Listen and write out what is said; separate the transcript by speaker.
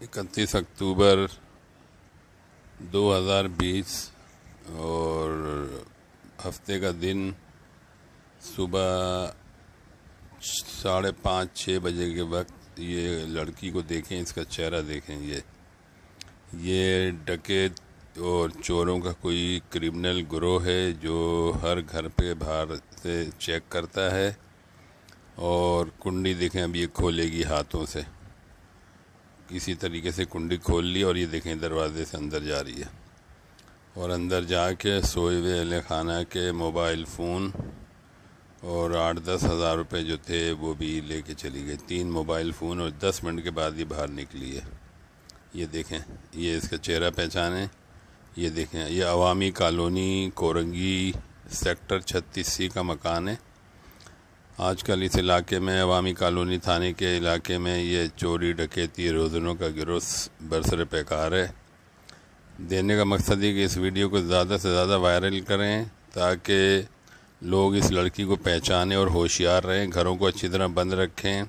Speaker 1: 31 अक्टूबर 2020 और हफ्ते का दिन सुबह 5:30-6 बजे के वक्त ये लड़की को देखें, इसका चेहरा देखें। ये डकैत और चोरों का कोई क्रिमिनल गिरोह है जो हर घर पे बाहर से चेक करता है। और कुंडी देखें, अब ये खोलेगी हाथों से, किसी तरीके से कुंडी खोल ली और ये देखें दरवाजे से अंदर जा रही है। और अंदर जाके सोए हुए अहले खाना के मोबाइल फ़ोन और 8-10 हज़ार रुपये जो थे वो भी लेके चली गई। 3 मोबाइल फ़ोन और 10 मिनट के बाद ये बाहर निकली है। ये देखें, ये इसका चेहरा पहचाने। ये देखें, ये अवामी कॉलोनी कोरंगी सेक्टर 36C का मकान है। आजकल इस इलाके में अवामी कॉलोनी थाने के इलाके में ये चोरी डकैती रोज़नों का गिरोह बरसर पैकार है। देने का मकसद है कि इस वीडियो को ज़्यादा से ज़्यादा वायरल करें ताकि लोग इस लड़की को पहचानें और होशियार रहें, घरों को अच्छी तरह बंद रखें।